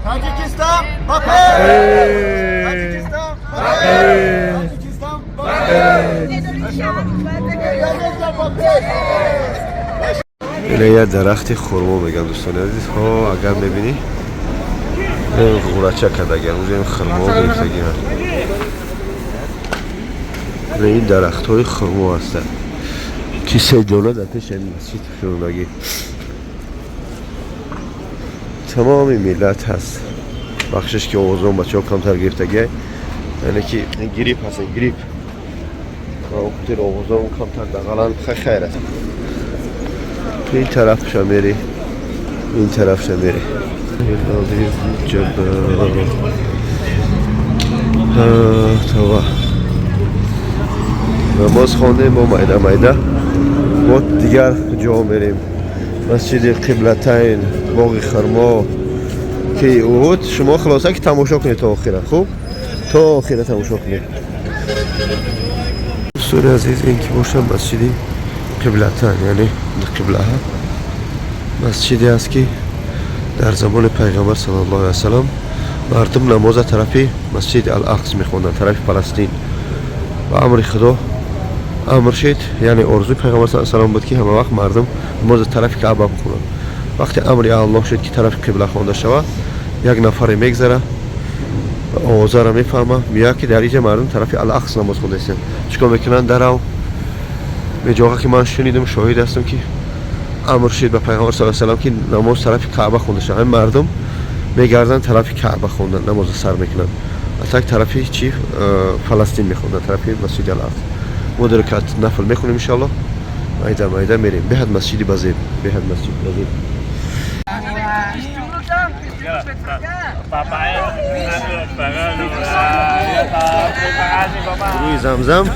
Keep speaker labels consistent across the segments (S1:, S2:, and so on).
S1: Tajikistan, Tajikistan,
S2: اینه یه درخت خرما میگم دوستان عزیز ها. اگر ببینی غورچه کرده اگر اونجا این خرما بگیرن و این درخت های خرما هستن که $3 در پیش این مسجد خیرونگی تمام ملت هست. بخشش که اوزان بچه ها کمتر گرفتگی یعنی که گریپ هست گریپ و اکتر اوزان کمتر دقیقا خیر است. این طرف شمیری این طرف شمیری توا نماز خانده ما مایده ما دیگر جا میریم. مسجد قبلتین، باغ خرما که اوهد شما خلاصه که تماشا کنید تا آخره. خوب تا آخره تماشا کنید. دوستان عزیز این که باشم مسجد قبلتین یعنی قبله ها مسجدی است که در زمان پیغمبر صلی الله علیه و سلم مردم نماز طرفی مسجد الاقصی میخوندن طرف فلسطین و امر خدا امر شد یعنی ارزوی پیغمبر صلی الله علیه و سلم بود که همه وقت مردم نماز طرف کعبه بخونن. وقتی امر الله شد که طرف قبله خوانده شود یک نفر میگذره آوازه را میفهمه میگه که در اینجا مردم طرف الاقصی نماز خونده هستند. چیکار میکنن؟ درو به جاها که من شنیدم شاهد هستم که امر شد به پیغمبر صلی الله علیه و سلم که نماز طرف کعبه خونده شود. مردم میگردن طرف کعبه خوندن نماز سر میکنن اتاک طرفی چی فلسطین میخوندن طرفی مسجد الاقصی. مدرکات نفل میخونیم ان شاء الله. مایده میریم بهد مسجد بزرگ بهد مسجد بزرگ. روی زمزم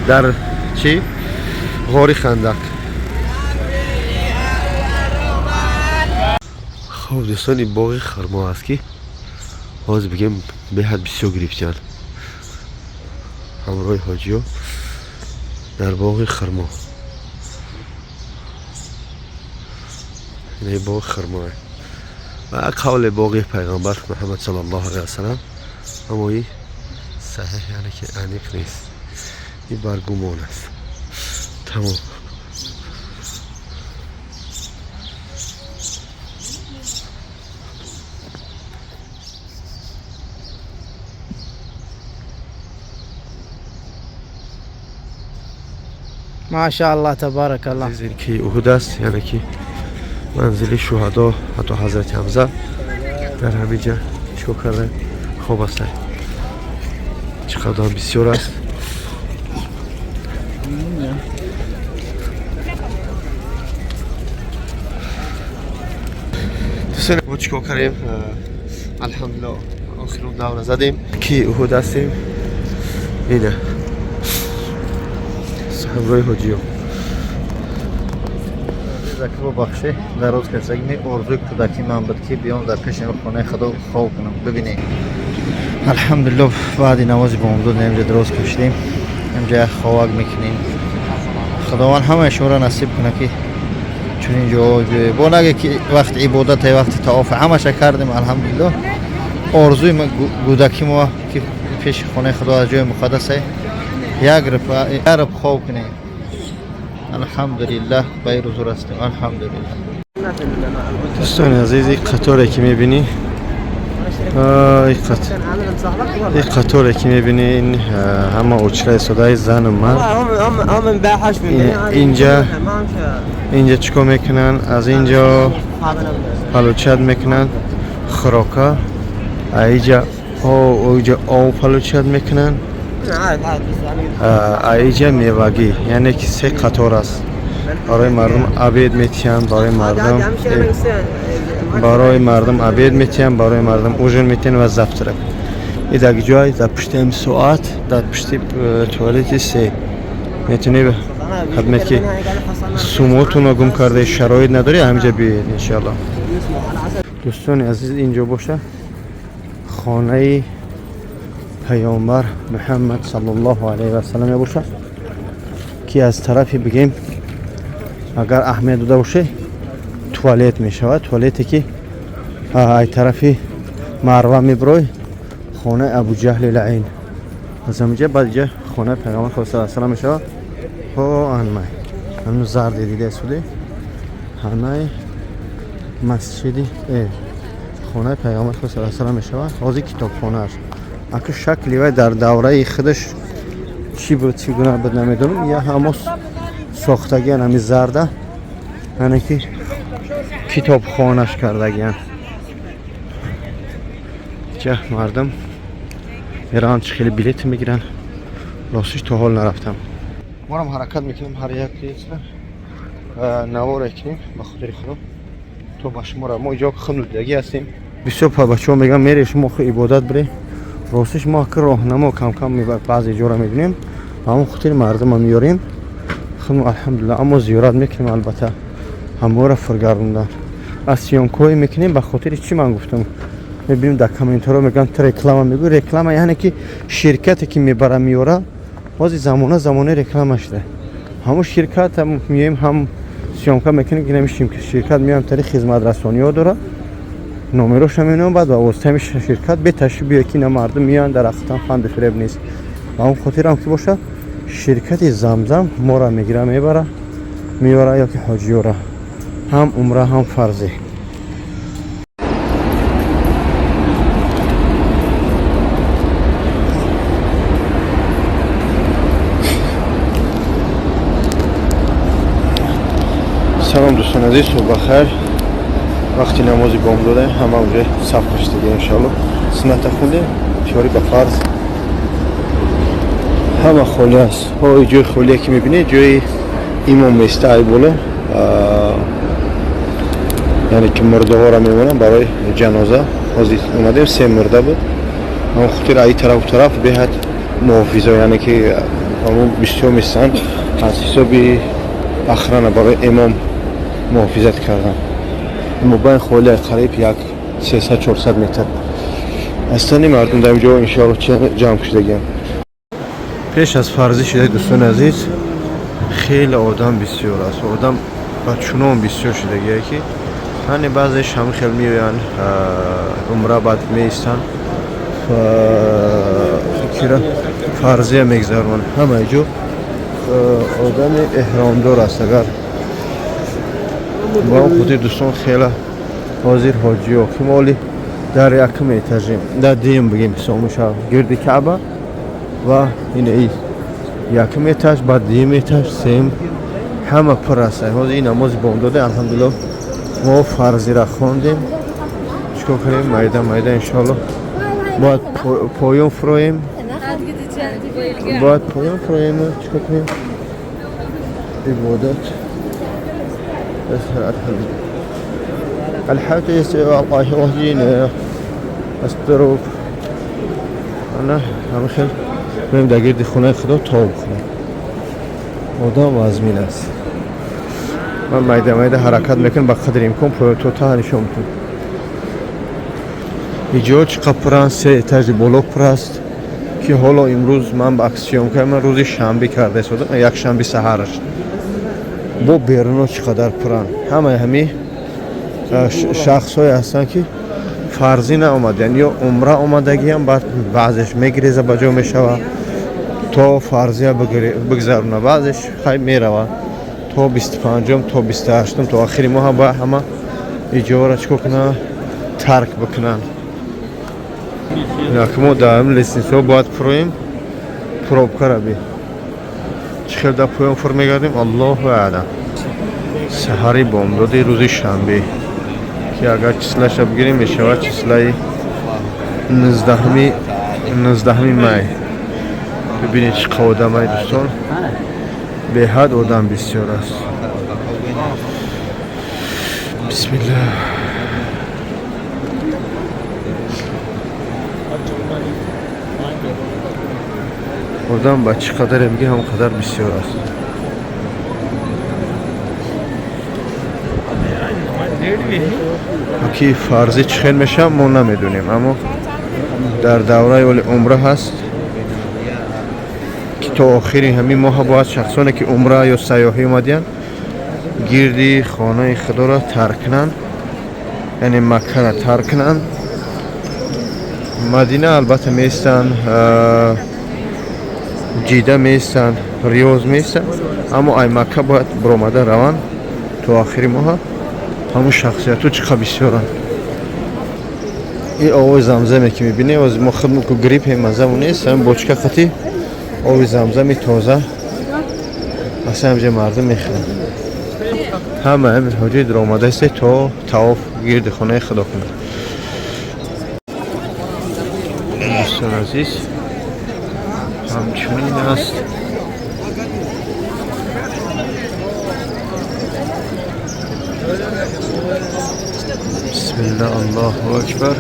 S2: در چی غار خندق. خب دوستان این باغ خرما هست که باز بگیم به حد بسیار گرفتن همراه حاجی ها در باغ خرما. این باغ خرما و قول باغ پیغمبر محمد صلی الله علیه و سلم اما این صحیح یعنی که انیق نیست. این برگمان است تمام.
S3: ماشاءالله تبارک الله.
S2: این که احد است یعنی که منزل شهدا حتی حضرت حمزه در همینجا چیکار کرده خوب است. چقدر بسیار است. دوستان ما چیکار کردیم؟ الحمدلله آخرون دور زدیم که احد هستیم. اینه همراه حاجی ها
S1: زکر بخشه در روز کسی ارزوی کودکی من بود که بیام در پیش خانه خدا خواب کنم. ببینید الحمدلله بعد نماز بامداد اینجا درست کشیدیم اینجا خواب میکنیم. خداوند همه شورا نصیب کنه که چون اینجا با نگه که وقت عبادت وقت طواف همش کردیم. الحمدلله ارزوی کودکی ما که پیش خانه خدا از جای مقدس یک رب خواب کنیم. الحمدلله بای روزور هستیم. الحمدلله.
S2: دوستان عزیز این قطاری که میبینی این قطاری که میبینی این همه اوچره صدای زن و مرد اینجا چیکار میکنن؟ از اینجا پلوچت میکنن خراکا اینجا آو پلوچت میکنن اینجا میوگی یعنی که سه قطار است. برای مردم عبید میتین برای مردم عبید میتین برای مردم اوجر میتین و زفترک. این در جای در پشت این ساعت در پشت توالت سه میتونی به خدمت که سوموتون رو گم کرده شرایط نداری همینجا بیاید انشاءالله. دوستان عزیز اینجا باشه خانه پیامبر محمد صلی الله علیه و سلم باشه که از طرفی بگیم اگر اهمیت داده باشه توالت می شود. توالتی که
S1: ай тарафи марва меброй хонаи абу ҷаҳли лаъин аз ҳамиҷа баъд ҷа хонаи пайғамбар худо саллаллоҳу алайҳи ва саллам мешавад. ҳо анмай ҳамин зарди дида суди ҳанаи масҷиди хонаи пайғамбар худо саллаллоҳу алайҳи ва саллам мешавад. ҳозир китобхонааш аку шакли вай дар давраи худаш чӣ буд чӣ гуна буд намедонам. я ҳамо сохтагиян ҳами зарда яъне ки китобхонаш кардагиян. ҷа мардам мераванд чӣ хеле билет мегиран. ростиш то ҳол нарафтам. морам ҳаракат мекунем ҳар як навор екунем ба хотири худо то ба шумора мо иҷо хунудагӣ ҳастем. бисёр бачаҳо мегӯянд мере шумо ху ибодат бире. ростиш мо ки роҳнамо кам кам баъзе ҷора мебинем ҳамон хотири мардама меёрем. худмо алҳамдулилла аммо зиёрат мекунем албатта ҳамора фургарундан аз сиёмкоҳӣ мекунем ба хотири чӣ ман гуфтам. мебинем дар комментаро мегӯянд то реклама мегӯй. реклама яъне ки ширкате ки мебара меёра ҳозир замонаи реклама шуда. ҳамон ширкат меоем ҳам сиёмка мекунем ки намешим ки ширкат меоям тари хизматрасониҳо дора номероша меномам баъд ба воситаи ширкат беташриф биё ки на мардум меоянд дар ҳақиқатан фанду фиреб нест. ба ҳамон хотирам ки боша ширкати замзам моро мегира мебара меёра ё ки ҳоҷиёра ҳам умра ҳам фарзӣ. салом дӯстон азиз, субҳ хайр. вақти намози бомдода ҳама унҷа саф кашидаги иншоалло сунната хундем чори ба фарз ҳама холӣ аст. ҷои холие ки мебинед ҷои имом места ай бола яъне ки мурдаҳоро мемонам барои ҷаноза. ҳозир омадем се мурда буд. ҳамон хотир аи тарафу тараф беҳад муҳофизо яъне ки ҳамон бисёр мисанд аз ҳисоби ахрана барои имом муҳофизат кардан. мобайн холия қариб як 300-400 метр астани мардум дар инҷо иншоалло ҷамъ шудагиам. пеш аз фарзӣ шуда дӯстони азиз хеле одам бисёр аст. одам ба чунон бисёр шудагие ки ҳани баъзеш ҳамин хел меоянд умра баъд меистанд фикра фарзия мегзаронанд. ҳамаи ҷо одами эҳромдор аст. агар ба он хотир дӯстон хела ҳозир ҳоҷиё ки моли дар якум этажем дар дуюм бигем ҳисоб мешавад гирди каъба ва ин якум этаж баъд дуюм этаж сеюм ҳама пур аст. ҳозир ин намози бомдода алҳамдулилло мо фарзира хондем. чикор кунем майда иншоалло бояд поён фуроем чикор кунем ибодат الحمد لله الله يهدينا استروب انا هم خیل بریم در گرد خونه خدا تاب کنم. آدم آزمین است. من میده حرکت میکنم با قدر امکان تو تا نشون میدم. اینجا چقدر پران سه اتاج بلوک پراست که حالا امروز من با اکسیون کردم روز شنبه کرده شدم یک شنبه سحرش با بیرونو چقدر پران همه شخص‌های هستن که فرضی نآمدن یا عمره آمدگی هم بعضش میگریزه با جا میشوه تا فرضی بگذرونه بعضش خیلی میروه تا 25م تا 28م تا آخری ماه با همه اجاره چکو کنن ترک بکنن. که ما دائم لیسنس ها باید پرویم پروبکر بی چخیل در پویم فر میگردیم الله اعلم. سحری بامدادی روزی شنبه که اگر چسلش بگیریم میشود چسلای 19 مای. ببینید چقدر آدم های دوستان به حد آدم بسیار است. بسم الله. آدم با چقدر میگه هم قدر بسیار است. که فرضی چخیل میشه ما نمیدونیم اما در دوره ولی عمره هست که تا آخری همین ماه باید شخصانی که عمره یا سیاحی اومدین گردی خانه خدا را ترک کنن
S2: یعنی مکه را ترک کنن. مدینه البته میستن، جیده میستن، ریاض میستن، اما ای مکه باید برآمده روان تو آخری ماه. همون شخصیت چقدر بسیارن. این آوای زمزمه که میبینی از ما خود مکو گریپ هم مزه نیست. همین بوچکه خطی آوای زمزمی تازه اصلا همجه مردم میخورن. همه همین حجای در آمده است تا طواف گرد خانه خدا کنه. دوستان عزیز همچنین است. بسم الله الله اکبر.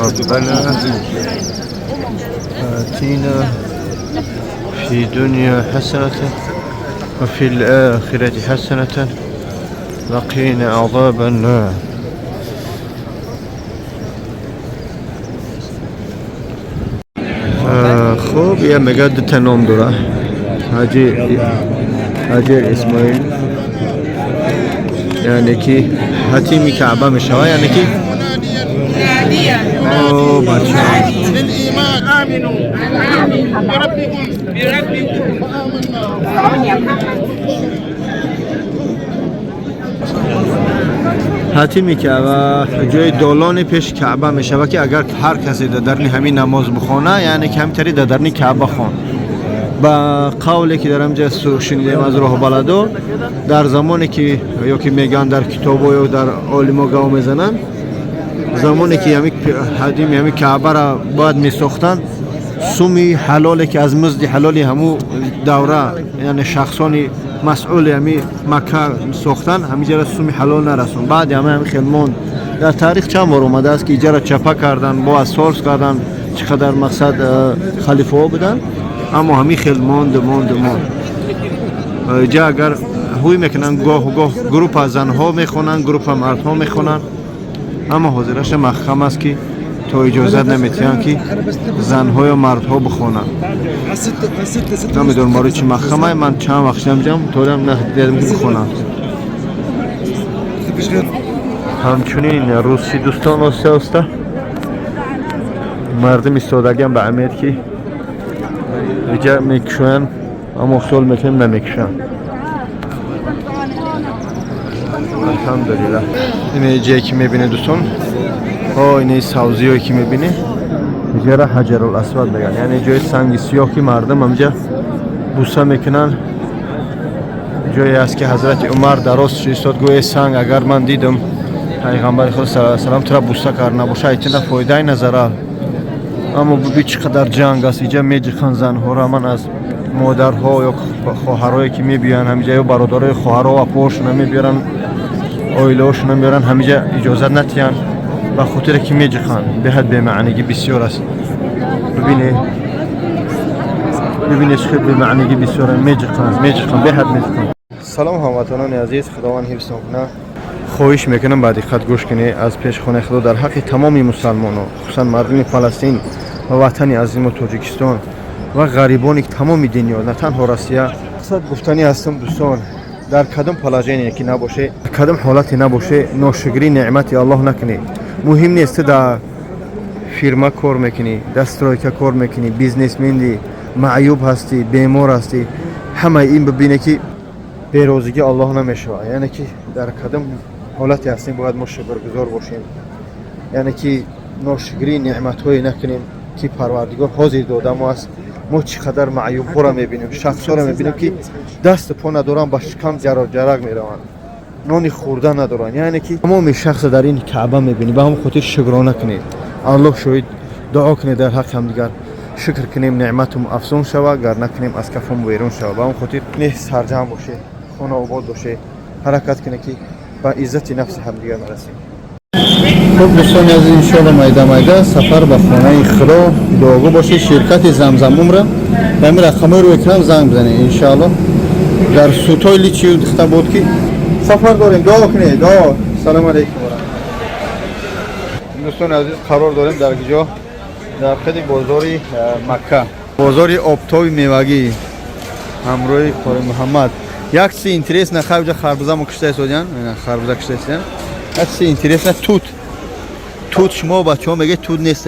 S2: ربنا آتینا فی دنیا حسنة وفي الآخرة حسنة وقنا عذاب النار. خوب یه مگه دو تا نام داره. حاجی اسماعیل یعنی که حتیمی کعبه میشوه، یعنی که او بچه حتیمی کعبه جای دالان پیش کعبه میشوه که اگر هر کسی درنی همین نماز بخونه یعنی کمتری درنی کعبه خون. با قولی که در همجا شنیدیم از راه بلدو در زمانی که یا که میگن در کتابو یا در علما گاو میزنن، زمانی که حدیم یعنی کعبه را باید میساختن، سومی حلالی که از مزد حلالی همو دوره یعنی شخصانی مسئول یعنی مکه ساختن همینجا سومی حلال نرسون. بعد همه خیلمان در تاریخ چند بار اومده است که اینجا را چپا کردن، با اسارس کردن، چقدر مقصد خلیفه ها بودن، اما همین خیلی ماند. جا اگر هوی میکنن گاه و گاه گروپ از زنها میخونن، گروپ از مردها میخونن، اما حاضرش محکم است که تو اجازت نمیتیان که زنها یا مردها بخونن. نمیدونم ماری چی محکمه، من چند وقت نمیجم تولم نه دیدم که بخونن. همچنین روسی دوستان آسته مردم ایستادگی هم به امید که اینجا میکشن، اما خیال میکنیم نمیکشن. الحمدلله. این جایی که میبینه دوستان، این سوزی هایی که میبینه اینجا را حجر الاسود بگن، یعنی جای سنگ سیاه که مردم همجا بوسه میکنن. جایی است که حضرت عمر درست ایستاد گوی سنگ اگر من دیدم پیغمبر خدا صلی الله علیه و سلم ترا بوسه کار نباشه ایتنا فایده نظره. اما ببین چقدر جنگ است اینجا. میجخن زنها را من از مادرها یا خواهرایی که میبیان همینجا یا برادرای خواهرها و پوشون میبیارن، اویلاشون میبیارن همینجا اجازت نتیان و خاطر که میجخن به حد به معنیگی بسیار است. ببینید چه به معنیگی بسیار میجخن به حد میجخن. سلام هموطنان عزیز، خداوند حفظ کنه. خواهش میکنم با دقت گوش کنید از پیش خانه خدا در حق تمامی مسلمانان، خصوصا مردم فلسطین و وطن عظیم و تاجیکستان و غریبان تمام دنیا، نه تنها روسیه. صد گفتنی هستم دوستان، در کدام پلاژینی که نباشه، کدام حالتی نباشه، ناشکری نعمت الله نکنی. مهم نیست در فیرما کار میکنی، دسترایکا کار میکنی، بیزنسمندی، معیوب هستی، بیمار هستی، همه این ببینه که بیروزگی الله نمیشه. یعنی که در کدام حالتی هستیم باید ما شکرگزار باشیم، یعنی که ناشکری نعمت های نکنیم که پروردگار حاضر داده ما است. ما چقدر معیوب ها را میبینیم، شخص ها را میبینیم که دست پا ندارن، با شکم جرق میروند، نانی خورده ندارن. یعنی که تمام شخص در این کعبه میبینی، به هم خاطر شکرانه کنید. الله شاید دعا کنید در حق هم دیگر، شکر کنیم نعمتم افزون شود، گر نکنیم از کفم ویرون شود. به هم خاطر نه سرجم باشه، خانه آباد باشه، حرکت کنه که با عزت نفس هم دیگر نرسیم. خب دوستان عزیز، انشاءالله مایده سفر به خانه خدا دعاگو باشه. شرکت زمزم را به همین رقمای رو اکرام زنگ بزنه انشاءالله. در سوتای لیچی دخته بود که سفر داریم، دعا کنید. دعا. سلام علیکم دوستان عزیز، قرار داریم در کجا؟ در خود بازاری مکه، بازاری آبتای میوگی همراه قاری محمد.
S1: як чизи интересна хавҷа харбузамо кишта истодиан харбуза кишта истодиан як чизи интересна тут шумо бачаҳо мегӯед тут нест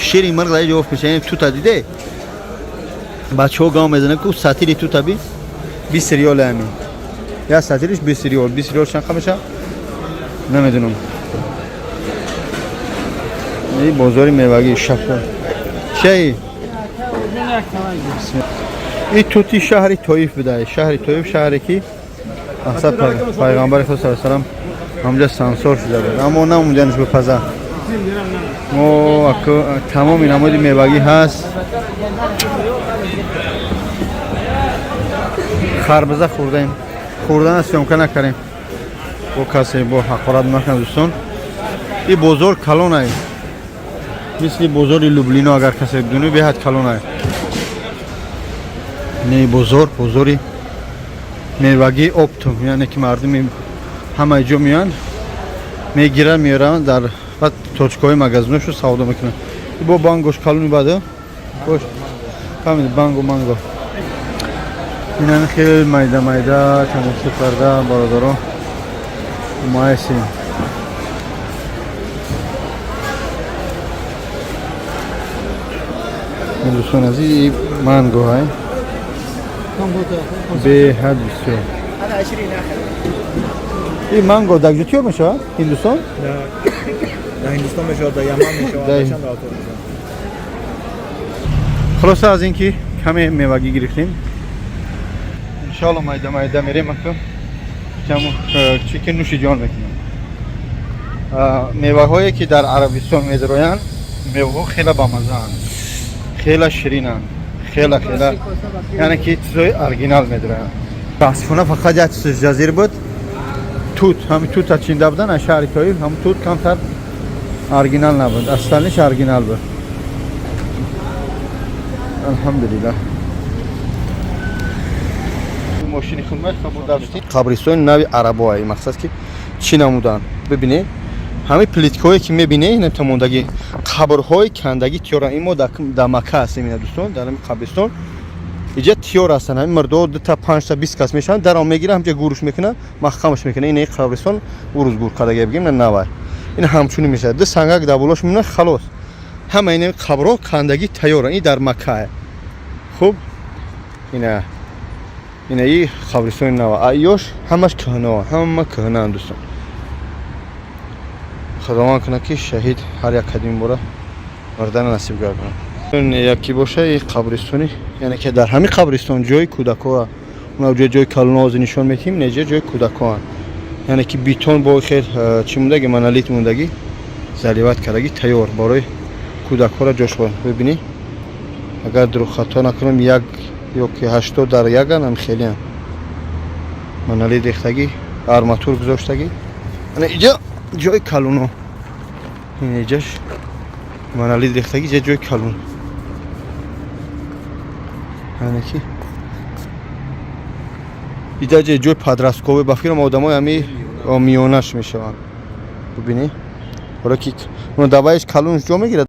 S1: шири мирғ ҷавоб мешавем тута диде бачаҳо гам мезананд ку сатири тута би 20 риёли ҳамин як сатириш 20 риёл чанқа меша намедунам ин бозори мевагӣ шаффоф чаи ин тути шаҳри тоиф буда шаҳри тоиф шаҳре ки асад пайғамбари худ саллаллоҳу алайҳи ва саллам ҳамҷа сансор шуда буд аммо намонданаш бипаза мо тамоми намуди мевагӣ ҳаст харбуза хӯрдаем хӯрдана сёмка накардем бо касе бо ҳақорат накунед дӯстон ин бозор калонай мисли бозори Люблино агар касе дунӯ беҳад калонай не бозори мевагии оптум яъне ки мардуми ҳамаи ҷо меоянд мегиранд меоранд дар баъд точкаҳои магазиношо савдо мекунанд бо бангош калони баъд бош ҳамин банго инан хеле майда тамошо карда бародаро майсин دوستان عزیز مانگو های به حد بسیار این مانگو در کجا میشه هندوستان
S4: در هندوستان میشه در یمن میشه
S1: خلاصه از اینکه کمی میوگی گرفتیم ان شاء الله مایده میریم اکو کمو چیکن نوش جان میکنیم میوه هایی که در عربستان میذارن میوه خیلی بامزه اند خیلی شیرینن خیلی یعنی که چیزای اورجینال میدارن متاسفانه فقط یک چیز جزیر بود همین توت چینده بودن از شهر طایف هم توت کمتر اورجینال نبود اصلیش اورجینال بود الحمدلله ماشین خدمت قبرستان نوی عربایی مقصد که چی نمودن ببینید همه پلیتکایی که میبینه این تموندگی قبرهای کندگی تیار این ما در مکه هستیم این دوستان در این قبرستان اینجا تیار هستن همین مردا 2 تا 5 تا 20 کس میشن در آن میگیره همجا گورش میکنه محکمش میکنه این قبرستان ورز گور کردگی بگیم نه نوای این همچونی میشه ده سنگک دبولاش میمونه خلاص همه این قبرها کندگی تیار این در مکه خوب این قبرستان نوا ایوش همش کهنه همه کهنه دوستان خداوند کنه که شهید هر یک قدیم بوده مردن نصیب گردونه یکی باشه این قبرستانی یعنی که در همین قبرستان جای کودک‌ها اون جای کلوناز نشون میدیم نجا جای کودک‌ها یعنی که بیتون با خیر چی موندگی منالیت موندگی زلیوات کردگی تیار برای کودک‌ها را جاش ببینی اگر درو خطا نکنم یک یا که 80 در یکن هم خیلی هم منالیت ریختگی آرماتور گذاشتگی یعنی اینجا جای کلونو این اینجاش منالیت ریختگی جای کلون یعنی که اینجا جای پادرسکوه با فکرم آدمای همی میونش میشوند ببینی حالا که اون دوایش کلونش جا میگیره